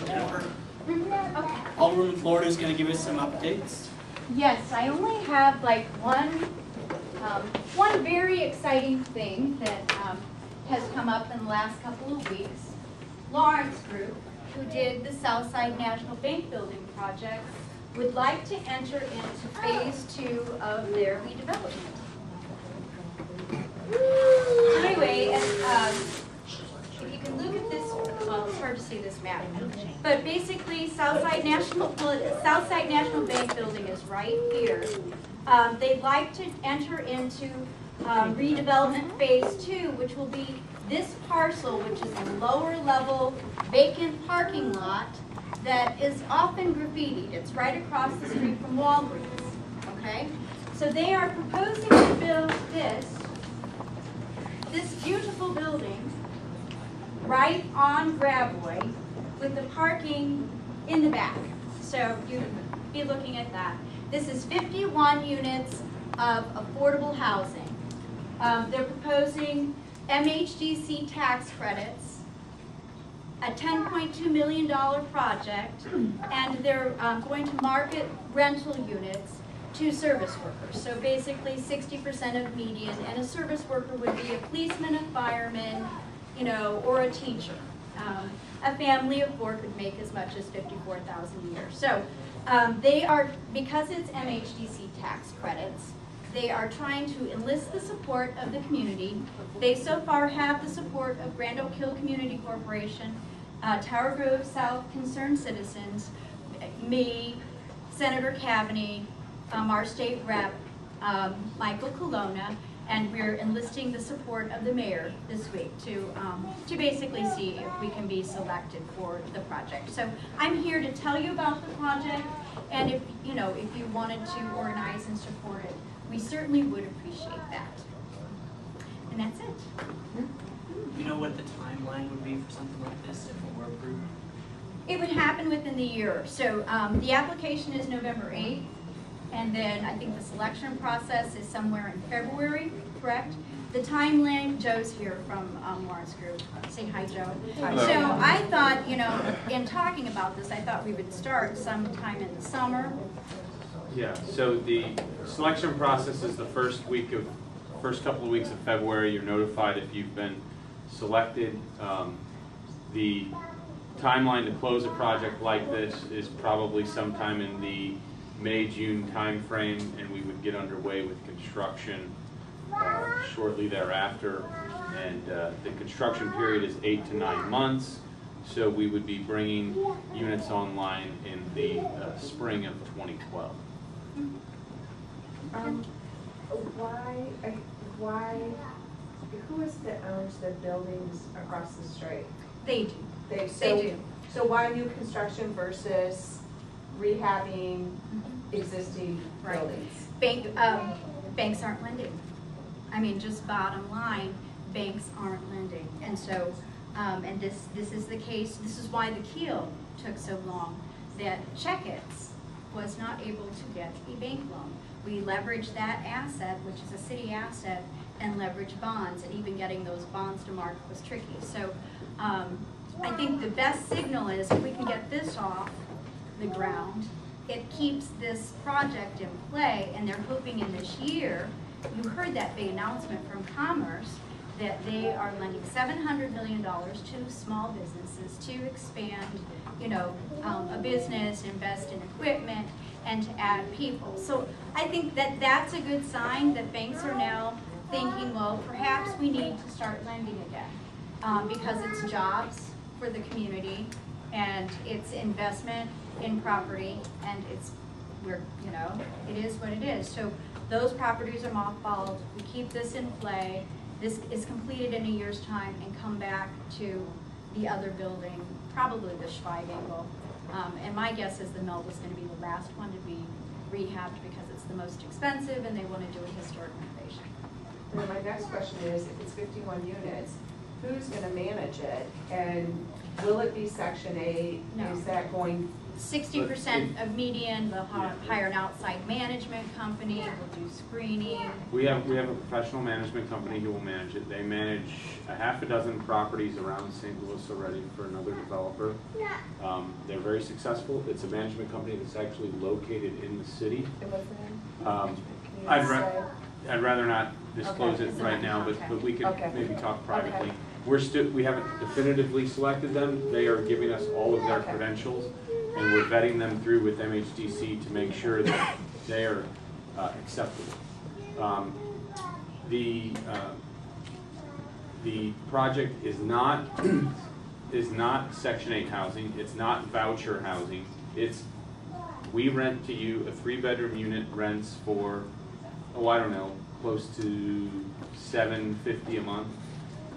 over. Okay. Alderwoman Florida is going to give us some updates. Yes, I only have like one very exciting thing that has come up in the last couple of weeks. Lawrence Group, who did the Southside National Bank building project, would like to enter into phase 2 of their redevelopment. So anyway, if you can look at this, well, it's hard to see this map, but basically Southside National Bank building is right here. They'd like to enter into redevelopment phase 2, which will be this parcel, which is a lower level vacant parking lot that is often graffitied. It's right across the street from Walgreens, okay? So they are proposing to build this beautiful building right on Gravois with the parking in the back. So you'd be looking at that. This is 51 units of affordable housing. They're proposing MHDC tax credits, a $10.2 million project, and they're going to market rental units to service workers. So basically 60% of median, and a service worker would be a policeman, a fireman, you know, or a teacher. A family of 4 could make as much as $54,000 a year. So they are, because it's MHDC tax credits, they are trying to enlist the support of the community. They so far have the support of Grand Oak Hill Community Corporation, Tower Grove South Concerned Citizens, me, Senator Cavaney, our state rep, Michael Colonna, and we're enlisting the support of the mayor this week to basically see if we can be selected for the project. So I'm here to tell you about the project, and if you wanted to organize and support it, we certainly would appreciate that. And that's it. Do you know what the timeline would be for something like this if it were approved? It would happen within the year. So the application is November 8th, and then I think the selection process is somewhere in February, correct? The timeline, Joe's here from Lawrence Group. Say hi, Joe. Hello. So I thought, in talking about this, I thought we would start sometime in the summer. Yeah, so the selection process is the first couple of weeks of February. You're notified if you've been selected. The timeline to close a project like this is probably sometime in the May-June timeframe, and we would get underway with construction shortly thereafter. And the construction period is 8 to 9 months, so we would be bringing units online in the spring of 2012. Who is that owns the buildings across the street? They do. They do. So why new construction versus rehabbing existing buildings? Banks aren't lending. I mean, just bottom line, banks aren't lending. And so, and this is the case, this is why the Keel took so long, that Checketts was not able to get a bank loan. We leveraged that asset, which is a city asset, and leveraged bonds, and even getting those bonds to market was tricky. So I think the best signal is if we can get this off the ground, it keeps this project in play, and they're hoping in this year, you heard that big announcement from Commerce, that they are lending $700 million to small businesses to expand, a business, invest in equipment, and to add people. So I think that that's a good sign that banks are now thinking, well, perhaps we need to start lending again because it's jobs for the community, and it's investment in property, and it is what it is. So those properties are mothballed. We keep this in play. This is completed in a year's time and come back to the other building, probably the Schweigengel. And my guess is the mill was going to be the last one to be rehabbed because it's the most expensive and they want to do a historic renovation. Then my next question is, if it's 51 units, who's going to manage it? And Will it be Section 8? No. Is that going, 60% of median, they'll hire an outside management company, will do screening. We have a professional management company who will manage it. They manage a half a dozen properties around St. Louis already for another developer. They're very successful. It's a management company that's actually located in the city. what's the name? Um, Can you say? I'd rather not disclose Okay. it right now, but we could Okay. maybe talk privately. Okay. We haven't definitively selected them. They are giving us all of their Okay. credentials, and we're vetting them through with MHDC to make sure that they are acceptable. The project is not Section 8 housing. It's not voucher housing. We rent to you a 3-bedroom unit, rents for, I don't know, close to $750 a month,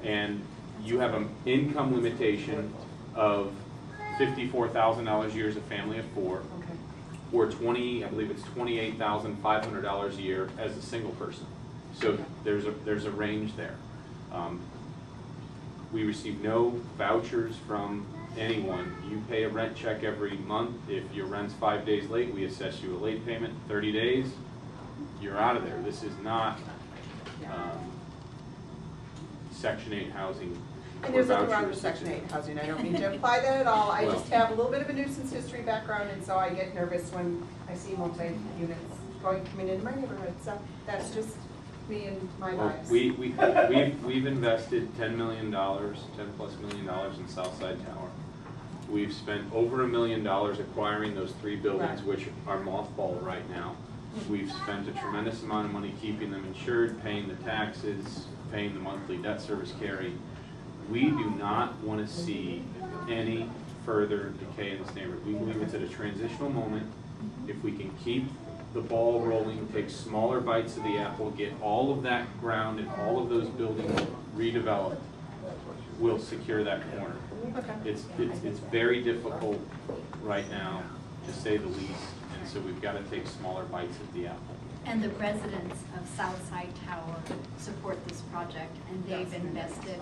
and you have an income limitation of $54,000 a year as a family of 4, Okay. or I believe it's $28,500 a year as a single person. So there's a range there. We receive no vouchers from anyone. You pay a rent check every month. If your rent's 5 days late, we assess you a late payment. 30 days, you're out of there. This is not Section 8 housing. And there's or nothing wrong voucher with Section restrictions. 8 housing, I don't mean to imply that at all, I Well. just have a little bit of a nuisance history background, and so I get nervous when I see multi-units coming into my neighborhood, so that's just me and my Well, lives. we've invested $10 million, $10+ million in Southside Tower. We've spent over $1 million acquiring those 3 buildings, Right. which are mothballed right now. We've spent a tremendous amount of money keeping them insured, paying the taxes, paying the monthly debt service carry. We do not want to see any further decay in this neighborhood. We believe it's at a transitional moment. If we can keep the ball rolling, take smaller bites of the apple, get all of that ground and all of those buildings redeveloped, we'll secure that corner. Okay. It's very difficult right now, to say the least, and so we've got to take smaller bites of the apple. And the residents of Southside Tower support this project, and they've invested,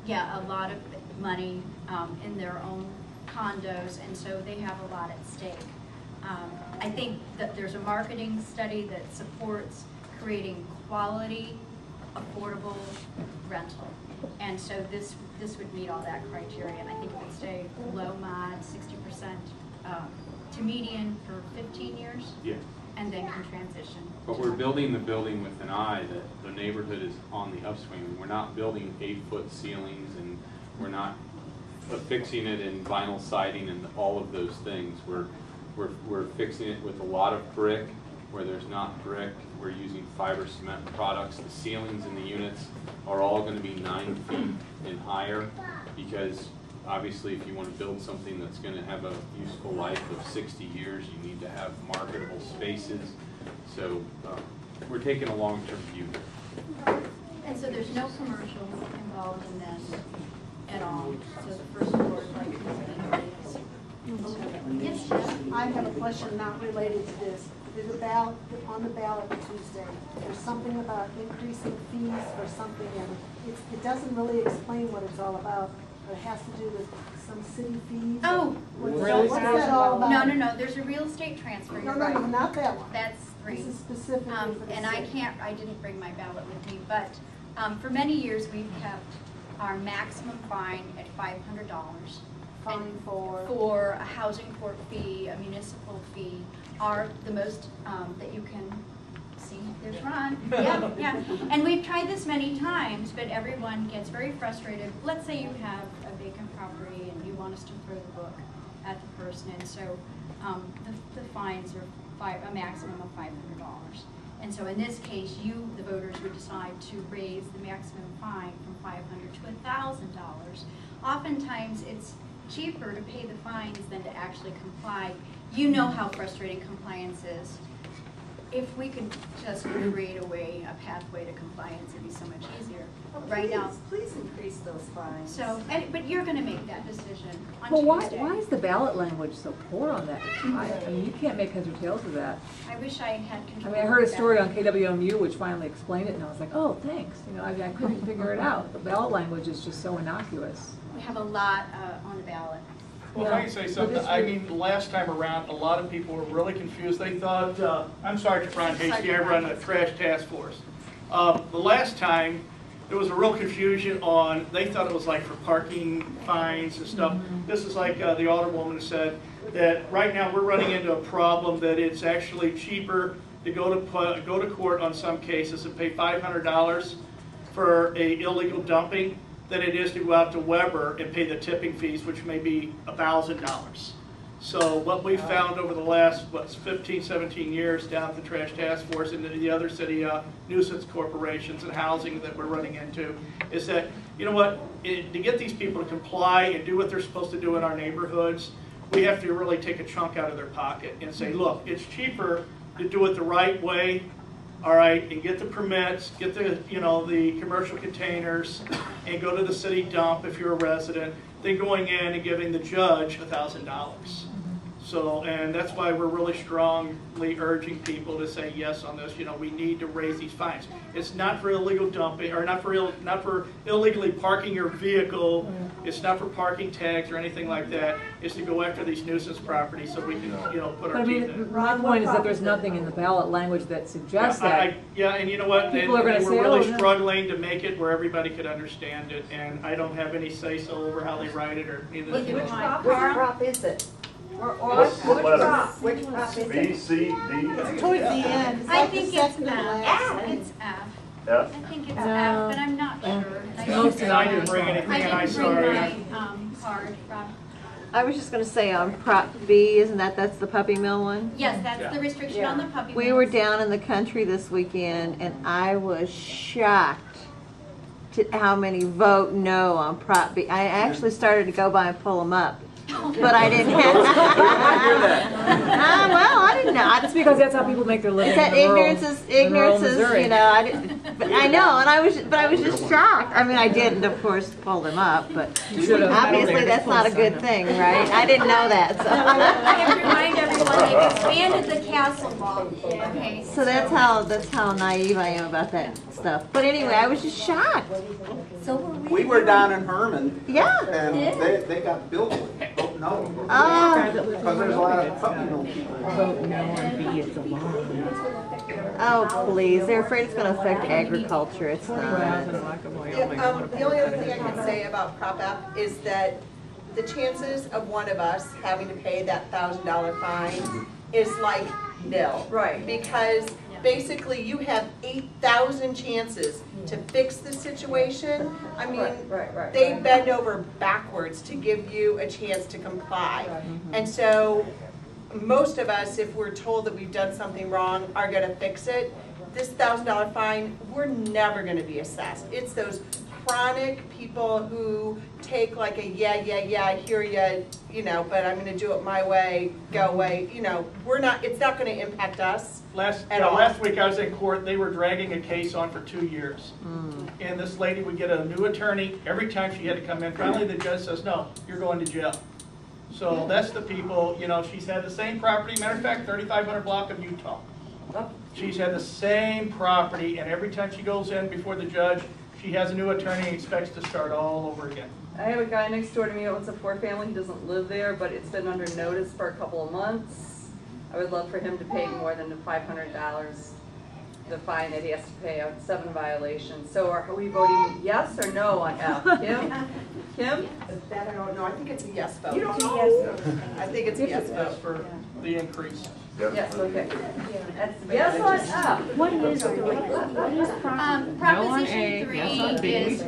a lot of money in their own condos, and so they have a lot at stake. I think that there's a marketing study that supports creating quality, affordable rental. And so this would meet all that criteria, and I think it would stay low mod, 60% to median for 15 years, Yeah. and then can transition. But we're building the building with an eye that the neighborhood is on the upswing. We're not building 8-foot ceilings, and we're not affixing it in vinyl siding and all of those things. We're fixing it with a lot of brick where there's not brick. We're using fiber cement products. The ceilings in the units are all going to be 9 feet and higher, because obviously if you want to build something that's going to have a useful life of 60 years, you need to have marketable spaces. So we're taking a long-term view here. And so there's no commercial involved in this at all, so the first floor is like this. Yes, Jeff? I have a question not related to this. There's a ballot, on the ballot for Tuesday, there's something about increasing fees or something, and it doesn't really explain what it's all about, but it has to do with some city fees. Oh, What's that all about? no, there's a real estate transfer, No, you're no, no, right. not that one. That's 3. This is specifically for the And I city. I didn't bring my ballot with me, but for many years, we've kept our maximum fine at $500. Fine for? For a housing court fee, a municipal fee, are the most that you can see. There's Ron. Yeah. And we've tried this many times, but everyone gets very frustrated. Let's say you have a vacant property and you want us to throw the book at the person, and so the fines are a maximum of $500. And so in this case, you, the voters, would decide to raise the maximum fine from $500 to $1,000. Oftentimes, it's cheaper to pay the fines than to actually comply. You know how frustrating compliance is. If we could just create a way, a pathway to compliance, it'd be so much easier. Right now. Please increase those fines. So, but you're gonna make that decision on Well, Tuesday. why is the ballot language so poor on that? I mean, you can't make heads or tails of that. I wish I had I control. mean, I heard a over story that. on KWMU which finally explained it, and I was like, oh, thanks. You know, I couldn't figure it out. The ballot language is just so innocuous. We have a lot on the ballot. Well, if I can say something, I mean, the last time around, a lot of people were really confused. They thought, I'm Sergeant Ron Hasty, I run the trash task force. The last time, there was a real confusion on, they thought it was like for parking fines and stuff. This is like the Alderwoman said, that right now we're running into a problem that it's actually cheaper to go to court on some cases and pay $500 for a illegal dumping than it is to go out to Weber and pay the tipping fees, which may be $1,000. So what we've found over the last, 15, 17 years down at the Trash Task Force and the other city nuisance corporations and housing that we're running into is that, you know what, to get these people to comply and do what they're supposed to do in our neighborhoods, we have to really take a chunk out of their pocket and say, look, it's cheaper to do it the right way, all right, and get the permits, get the, the commercial containers, and go to the city dump if you're a resident, than going in and giving the judge $1,000. So, and that's why we're really strongly urging people to say yes on this. We need to raise these fines. It's not for illegal dumping, or not for illegally parking your vehicle. It's not for parking tags or anything like that. It's to go after these nuisance properties so we can, put But our I teeth in. mean, my point is that there's nothing in the ballot language that suggests that. Yeah, and you know what? People are gonna We're say, really oh, no. struggling to make it where everybody could understand it, and I don't have any say-so over how they write it, or neither does Which anyone. Which prop is it? What letter? Which prop is B, it? C, D, It's towards the end. It's I like the think it's second to F. last. It's F. F. I think it's No. F, but I'm not sure. Most of I didn't bring anything, I and I didn't bring sorry. my card, Rob. I was just going to say on Prop B, isn't that's the puppy mill one? Yes, that's the restriction on the puppy We were mills. down in the country this weekend, and I was shocked to how many vote no on Prop B. I actually started to go by and pull them up, but I didn't have. Well, I didn't know. It's because that's how people make their living. It's that in rural- ignorance is in rural Missouri. I didn't. But I know, and I was just shocked. I mean, I didn't, of course, pull them up, but You should've. obviously that's not a good thing, right? I didn't know that. So. I have to remind everyone, they've expanded the castle law, okay? So that's how naive I am about that stuff. But anyway, I was just shocked. We were down in Herman, Yeah. and they got built with vote no. Oh, Because there's a lot of puppy mill people. oh, please! They're afraid it's going to affect agriculture. It's not. The only other thing I can say about Prop F is that the chances of one of us having to pay that $1,000 fine is like nil. Right. Because basically you have 8,000 chances to fix the situation. I mean, Right. they bend over backwards to give you a chance to comply. And so most of us, if we're told that we've done something wrong, are gonna fix it. This $1,000 fine, we're never gonna be assessed. It's those chronic people who take like a yeah, I hear you, but I'm gonna do it my way, go away. It's not gonna impact us. Last At all. last week I was in court, they were dragging a case on for 2 years. And this lady would get a new attorney every time she had to come in. Finally, the judge says, no, you're going to jail. So that's the people, she's had the same property, matter of fact, 3500 block of Utah. She's had the same property, and every time she goes in before the judge, she has a new attorney and expects to start all over again. I have a guy next door to me that owns a 4-family. He doesn't live there, but it's been under notice for a couple of months. I would love for him to pay more than the $500, the fine that he has to pay on 7 violations. So are we voting yes or no on F? Kim? That I don't know. I think it's a yes vote. You don't know? I think it's a yes That's vote. for the increase. Yes, okay. That's yes on F. What is Proposition 3 is,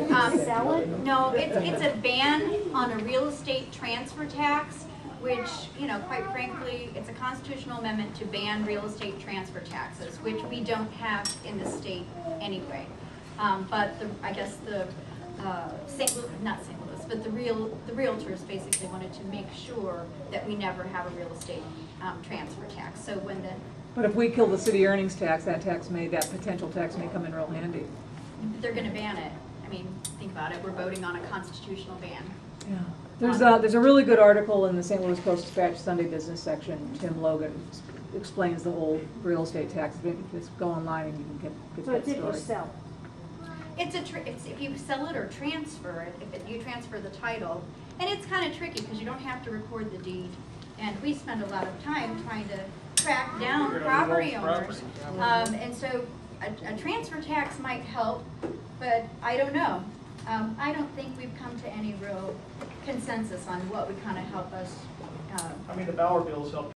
no, it's a ban on a real estate transfer tax, which, quite frankly, it's a constitutional amendment to ban real estate transfer taxes, which we don't have in the state anyway. But I guess the not St. Louis, but the realtors basically wanted to make sure that we never have a real estate transfer tax. So when the But if we kill the city earnings tax, that potential tax may come in real handy. They're gonna ban it. I mean, think about it, we're voting on a constitutional ban. Yeah. There's a really good article in the St. Louis Post-Dispatch Sunday Business section. Tim Logan explains the whole real estate tax. Just go online and you can get So that it's if you story. sell. It's if you sell it or transfer it, you transfer the title, and it's kind of tricky because you don't have to record the deed. And we spend a lot of time trying to track down property owners. And so a transfer tax might help, but I don't know. I don't think we've come to any real consensus on what would kind of help us. I mean, the Bauer bills helped